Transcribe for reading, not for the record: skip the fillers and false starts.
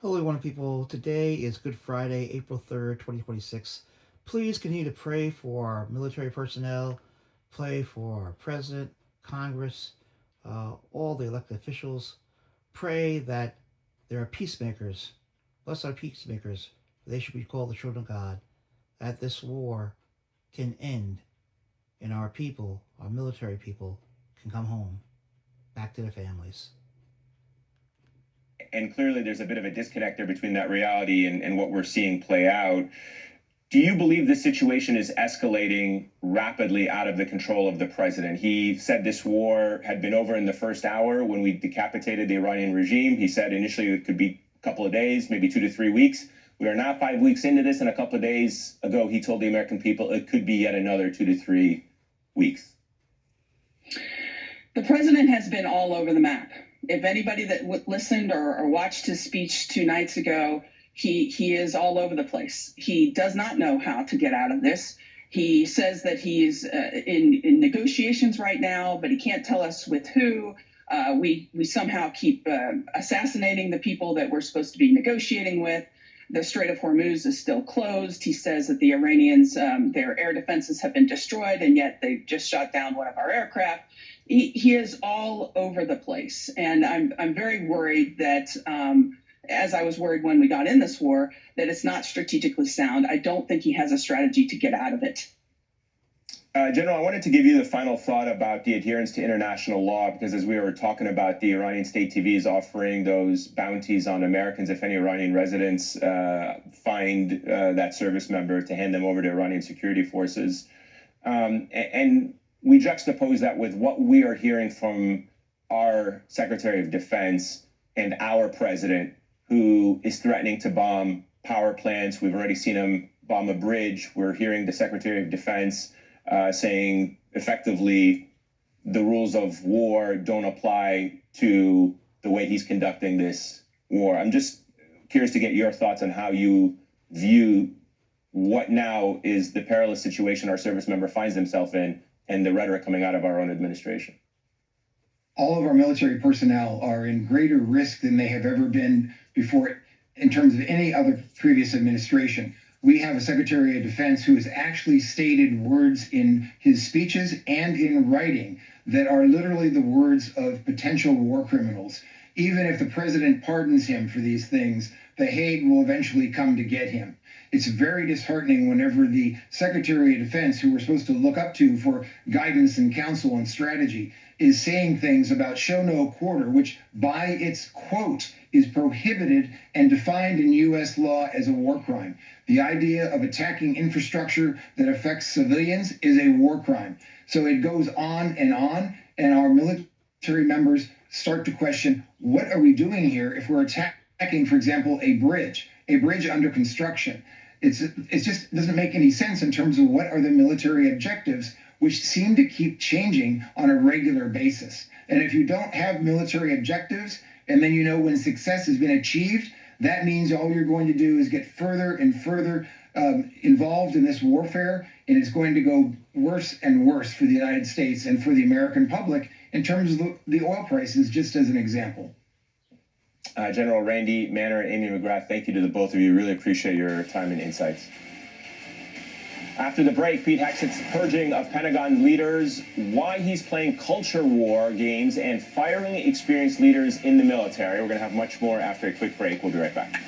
Hello, wonderful people. Today is Good Friday, April 3rd, 2026. Please continue to pray for our military personnel, pray for our president, Congress, all the elected officials. Pray that there are peacemakers. Bless our peacemakers. They should be called the children of God. That this war can end and our people, our military people, can come home, back to their families. And clearly there's a bit of a disconnect there between that reality and what we're seeing play out. Do you believe this situation is escalating rapidly out of the control of the president? He said this war had been over in the first hour when we decapitated the Iranian regime. He said initially it could be a couple of days, maybe 2 to 3 weeks. We are now 5 weeks into this, and a couple of days ago he told the American people it could be yet another 2 to 3 weeks. The president has been all over the map. If anybody that listened or watched his speech 2 nights ago, he is all over the place. He does not know how to get out of this. He says that he's in negotiations right now, but he can't tell us with who. We somehow keep assassinating the people that we're supposed to be negotiating with. The Strait of Hormuz is still closed. He says that the Iranians, their air defenses have been destroyed, and yet they just shot down one of our aircraft. He is all over the place, and I'm very worried that, as I was worried when we got in this war, that it's not strategically sound. I don't think he has a strategy to get out of it. General, I wanted to give you the final thought about the adherence to international law, because as we were talking about, the Iranian state TV is offering those bounties on Americans if any Iranian residents find that service member, to hand them over to Iranian security forces. And we juxtapose that with what we are hearing from our Secretary of Defense and our president, who is threatening to bomb power plants. We've already seen him bomb a bridge. We're hearing the Secretary of Defense saying effectively the rules of war don't apply to the way he's conducting this war. I'm just curious to get your thoughts on how you view what now is the perilous situation our service member finds himself in, and the rhetoric coming out of our own administration. All of our military personnel are in greater risk than they have ever been before in terms of any other previous administration. We have a Secretary of Defense who has actually stated words in his speeches and in writing that are literally the words of potential war criminals. Even if the president pardons him for these things, The Hague will eventually come to get him. It's very disheartening whenever the Secretary of Defense, who we're supposed to look up to for guidance and counsel and strategy, is saying things about show no quarter, which by its quote is prohibited and defined in U.S. law as a war crime. The idea of attacking infrastructure that affects civilians is a war crime. So it goes on, and our military members start to question, what are we doing here if we're attacking, for example, a bridge under construction? It just doesn't make any sense in terms of what are the military objectives, which seem to keep changing on a regular basis. And if you don't have military objectives, and then you know when success has been achieved, that means all you're going to do is get further and further involved in this warfare, and it's going to go worse and worse for the United States and for the American public in terms of the oil prices, just as an example. General Randy Manner and Amy McGrath, thank you to the both of you. Really appreciate your time and insights. After the break, Pete Hegseth's purging of Pentagon leaders, why he's playing culture war games, and firing experienced leaders in the military. We're going to have much more after a quick break. We'll be right back.